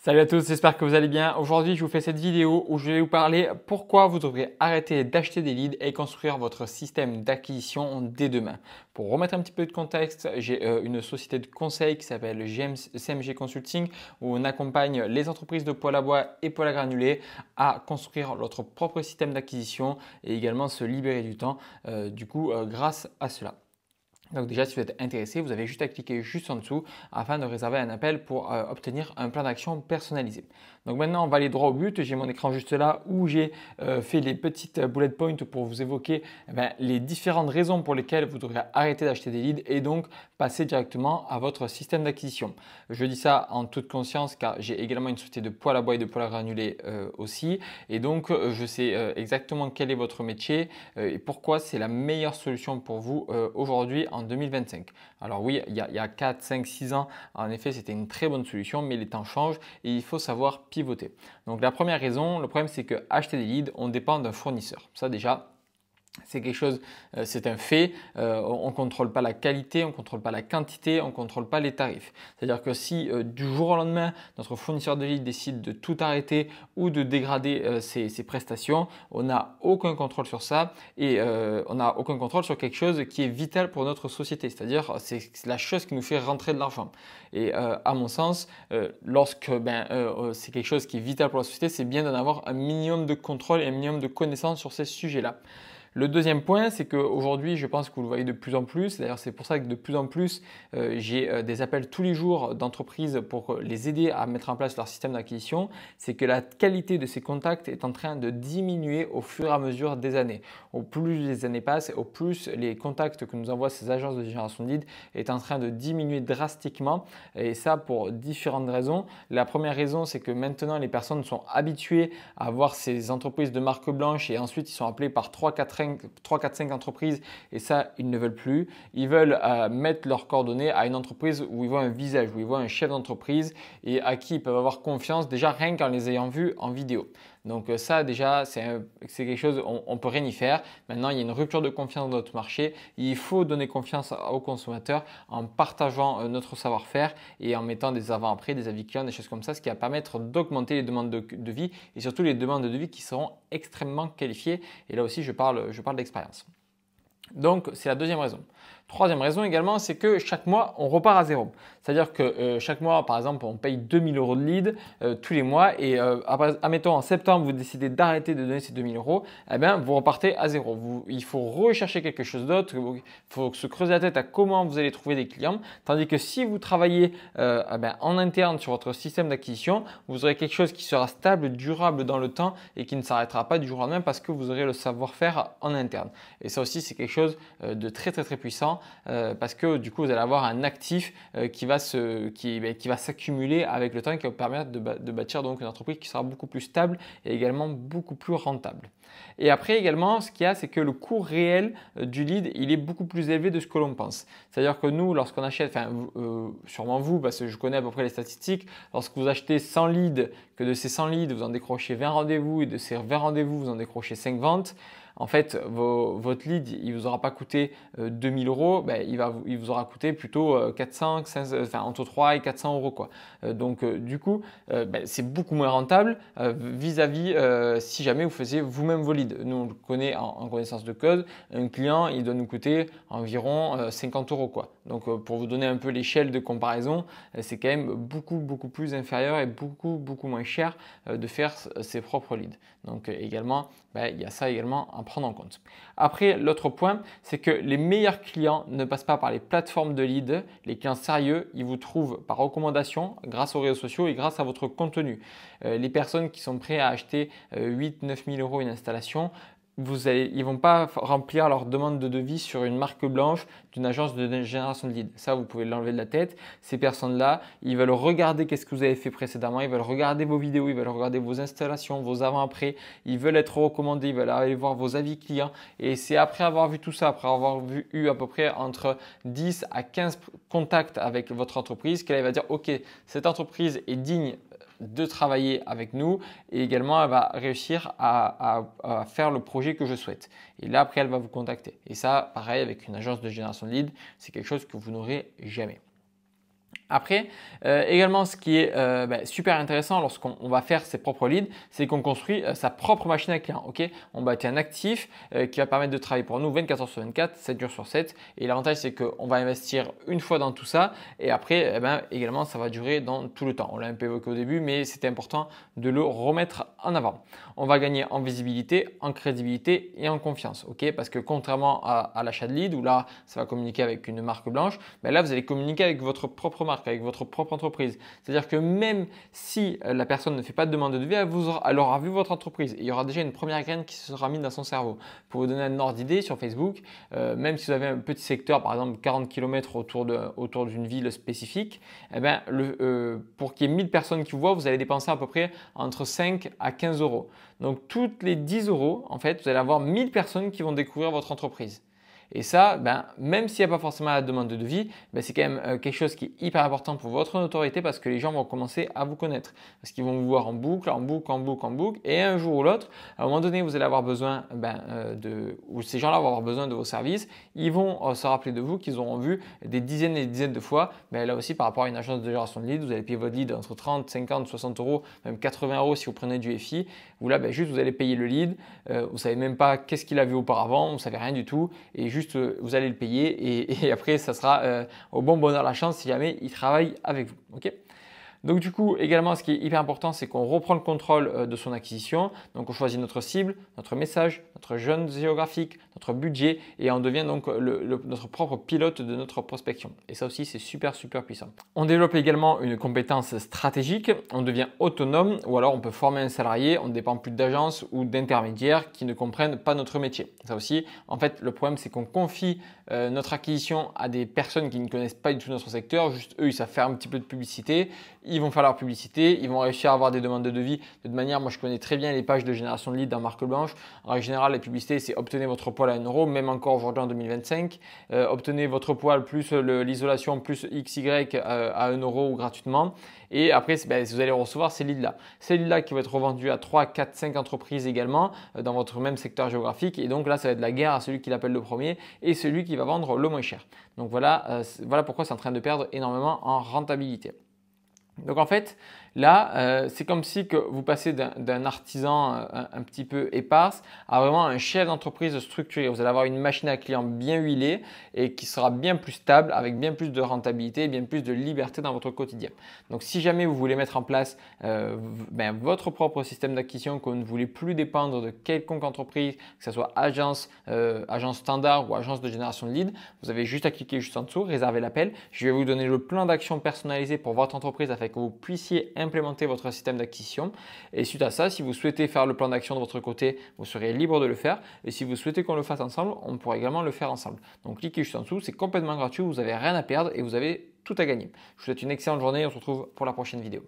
Salut à tous, j'espère que vous allez bien. Aujourd'hui, je vous fais cette vidéo où je vais vous parler pourquoi vous devrez arrêter d'acheter des leads et construire votre système d'acquisition dès demain. Pour remettre un petit peu de contexte, j'ai une société de conseil qui s'appelle CMG Consulting où on accompagne les entreprises de poêle à bois et poêle à granulés à construire leur propre système d'acquisition et également se libérer du temps grâce à cela. Donc déjà, si vous êtes intéressé, vous avez juste à cliquer juste en dessous afin de réserver un appel pour obtenir un plan d'action personnalisé. Donc maintenant, on va aller droit au but. J'ai mon écran juste là où j'ai fait les petites bullet points pour vous évoquer les différentes raisons pour lesquelles vous devrez arrêter d'acheter des leads et donc passer directement à votre système d'acquisition. Je dis ça en toute conscience car j'ai également une société de poêle à bois et de poêle à granulés aussi. Et donc, je sais exactement quel est votre métier et pourquoi c'est la meilleure solution pour vous aujourd'hui en 2025. Alors oui, il y a 4, 5, 6 ans, en effet, c'était une très bonne solution, mais les temps changent et il faut savoir pivoter. Donc la première raison, le problème, c'est que acheter des leads, on dépend d'un fournisseur. Ça déjà, c'est quelque chose, c'est un fait. On ne contrôle pas la qualité, on ne contrôle pas la quantité, on ne contrôle pas les tarifs. C'est-à-dire que si du jour au lendemain, notre fournisseur de leads décide de tout arrêter ou de dégrader ses prestations, on n'a aucun contrôle sur ça et on n'a aucun contrôle sur quelque chose qui est vital pour notre société. C'est-à-dire c'est la chose qui nous fait rentrer de l'argent. Et à mon sens, lorsque c'est quelque chose qui est vital pour la société, c'est bien d'en avoir un minimum de contrôle et un minimum de connaissances sur ces sujets-là. Le deuxième point, c'est qu'aujourd'hui, je pense que vous le voyez de plus en plus. D'ailleurs, c'est pour ça que de plus en plus, j'ai des appels tous les jours d'entreprises pour les aider à mettre en place leur système d'acquisition. C'est que la qualité de ces contacts est en train de diminuer au fur et à mesure des années. Au plus les années passent, au plus les contacts que nous envoient ces agences de génération de leads est en train de diminuer drastiquement. Et ça pour différentes raisons. La première raison, c'est que maintenant, les personnes sont habituées à voir ces entreprises de marque blanche et ensuite, ils sont appelés par 3, 4, 5 entreprises et ça, ils ne veulent plus. Ils veulent mettre leurs coordonnées à une entreprise où ils voient un visage, où ils voient un chef d'entreprise et à qui ils peuvent avoir confiance déjà rien qu'en les ayant vus en vidéo. Donc ça déjà, c'est quelque chose, on ne peut rien y faire. Maintenant, il y a une rupture de confiance dans notre marché. Il faut donner confiance aux consommateurs en partageant notre savoir-faire et en mettant des avant-après, des avis clients, des choses comme ça, ce qui va permettre d'augmenter les demandes de vie et surtout les demandes de vie qui seront extrêmement qualifiées. Et là aussi, je parle d'expérience. Donc, c'est la deuxième raison. Troisième raison également, c'est que chaque mois, on repart à zéro. C'est-à-dire que chaque mois, par exemple, on paye 2000 € de lead tous les mois et admettons en septembre, vous décidez d'arrêter de donner ces 2000 €, eh bien, vous repartez à zéro. Il faut rechercher quelque chose d'autre, il faut se creuser la tête à comment vous allez trouver des clients. Tandis que si vous travaillez en interne sur votre système d'acquisition, vous aurez quelque chose qui sera stable, durable dans le temps et qui ne s'arrêtera pas du jour au lendemain parce que vous aurez le savoir-faire en interne. Et ça aussi, c'est quelque chose de très très très puissant. Parce que du coup vous allez avoir un actif qui va s'accumuler avec le temps et qui va vous permettre de bâtir donc une entreprise qui sera beaucoup plus stable et également beaucoup plus rentable. Et après également ce qu'il y a, c'est que le coût réel du lead il est beaucoup plus élevé de ce que l'on pense. C'est-à-dire que nous lorsqu'on achète, sûrement vous parce que je connais à peu près les statistiques, lorsque vous achetez 100 leads, que de ces 100 leads vous en décrochez 20 rendez-vous et de ces 20 rendez-vous vous en décrochez 5 ventes. En fait, votre lead, il ne vous aura pas coûté 2000 €, il vous aura coûté plutôt 400, 500, entre 3 et 400 € quoi. Du coup, c'est beaucoup moins rentable vis-à-vis si jamais vous faisiez vous-même vos leads. Nous, on le connaît en connaissance de cause. Un client, il doit nous coûter environ 50 € quoi. Donc, pour vous donner un peu l'échelle de comparaison, c'est quand même beaucoup plus inférieur et beaucoup moins cher de faire ses propres leads. Donc, également, il y a ça également à prendre en compte. Après, l'autre point, c'est que les meilleurs clients ne passent pas par les plateformes de leads. Les clients sérieux, ils vous trouvent par recommandation grâce aux réseaux sociaux et grâce à votre contenu. Les personnes qui sont prêtes à acheter 8-9 000 € une installation, ils ne vont pas remplir leur demande de devis sur une marque blanche d'une agence de génération de leads. Ça, vous pouvez l'enlever de la tête. Ces personnes-là, ils veulent regarder qu'est-ce que vous avez fait précédemment, ils veulent regarder vos vidéos, ils veulent regarder vos installations, vos avant-après, ils veulent être recommandés, ils veulent aller voir vos avis clients. Et c'est après avoir vu tout ça, après avoir eu à peu près entre 10 à 15 contacts avec votre entreprise, qu'elle va dire « Ok, cette entreprise est digne de travailler avec nous et également elle va réussir à faire le projet que je souhaite. Et là, après, elle va vous contacter. Et ça, pareil, avec une agence de génération de leads, c'est quelque chose que vous n'aurez jamais. Après, également, ce qui est super intéressant lorsqu'on va faire ses propres leads, c'est qu'on construit sa propre machine à clients. Ok, on bâtit un actif qui va permettre de travailler pour nous 24 heures sur 24, 7 jours sur 7. Et l'avantage, c'est qu'on va investir une fois dans tout ça et après, également, ça va durer dans tout le temps. On l'a un peu évoqué au début, mais c'était important de le remettre en avant. On va gagner en visibilité, en crédibilité et en confiance. Ok, parce que contrairement à l'achat de lead où là, ça va communiquer avec une marque blanche, là, vous allez communiquer avec votre propre marque, avec votre propre entreprise. C'est-à-dire que même si la personne ne fait pas de demande de devis, elle aura vu votre entreprise et il y aura déjà une première graine qui se sera mise dans son cerveau. Pour vous donner un ordre d'idée sur Facebook, même si vous avez un petit secteur, par exemple 40 km autour d'une ville spécifique, pour qu'il y ait 1000 personnes qui vous voient, vous allez dépenser à peu près entre 5 à 15 euros. Donc, toutes les 10 euros, en fait, vous allez avoir 1000 personnes qui vont découvrir votre entreprise. Et ça, même s'il n'y a pas forcément la demande de devis, c'est quand même quelque chose qui est hyper important pour votre notoriété parce que les gens vont commencer à vous connaître. Parce qu'ils vont vous voir en boucle, en boucle, en boucle, en boucle. Et un jour ou l'autre, à un moment donné, vous allez avoir besoin ou ces gens-là vont avoir besoin de vos services. Ils vont se rappeler de vous, qu'ils auront vu des dizaines et des dizaines de fois. Là aussi, par rapport à une agence de génération de leads, vous allez payer votre lead entre 30, 50, 60 euros, même 80 euros si vous prenez du FI. Où là, juste vous allez payer le lead. Vous ne savez même pas qu'est-ce qu'il a vu auparavant, vous ne savez rien du tout. Et juste, vous allez le payer et après, ça sera au bon bonheur la chance si jamais il travaille avec vous. Okay. Donc du coup, également, ce qui est hyper important, c'est qu'on reprend le contrôle de son acquisition. Donc on choisit notre cible, notre message, notre zone géographique, notre budget et on devient donc notre propre pilote de notre prospection. Et ça aussi, c'est super, super puissant. On développe également une compétence stratégique. On devient autonome ou alors on peut former un salarié. On ne dépend plus d'agence ou d'intermédiaires qui ne comprennent pas notre métier. Ça aussi, en fait, le problème, c'est qu'on confie notre acquisition à des personnes qui ne connaissent pas du tout notre secteur. Juste eux, ils savent faire un petit peu de publicité. Ils vont faire leur publicité, ils vont réussir à avoir des demandes de devis. De toute manière, moi je connais très bien les pages de génération de leads dans marque blanche. En règle générale, les publicités, c'est obtenez votre poil à 1 euro, même encore aujourd'hui en 2025. Obtenez votre poil plus l'isolation plus XY à 1 euro ou gratuitement. Et après, vous allez recevoir ces leads-là. Ces leads-là qui vont être revendus à 3, 4, 5 entreprises également dans votre même secteur géographique. Et donc là, ça va être la guerre à celui qui l'appelle le premier et celui qui va vendre le moins cher. Donc voilà pourquoi c'est en train de perdre énormément en rentabilité. Donc en fait, là, c'est comme si que vous passez d'un artisan un petit peu éparse à vraiment un chef d'entreprise structuré. Vous allez avoir une machine à clients bien huilée et qui sera bien plus stable avec bien plus de rentabilité et bien plus de liberté dans votre quotidien. Donc si jamais vous voulez mettre en place votre propre système d'acquisition, que vous ne voulez plus dépendre de quelconque entreprise, que ce soit agence standard ou agence de génération de leads, vous avez juste à cliquer juste en dessous, réserver l'appel. Je vais vous donner le plan d'action personnalisé pour votre entreprise afin que vous puissiez implémenter votre système d'acquisition. Et suite à ça, si vous souhaitez faire le plan d'action de votre côté, vous serez libre de le faire. Et si vous souhaitez qu'on le fasse ensemble, on pourra également le faire ensemble. Donc cliquez juste en dessous, c'est complètement gratuit, vous n'avez rien à perdre et vous avez tout à gagner. Je vous souhaite une excellente journée et on se retrouve pour la prochaine vidéo.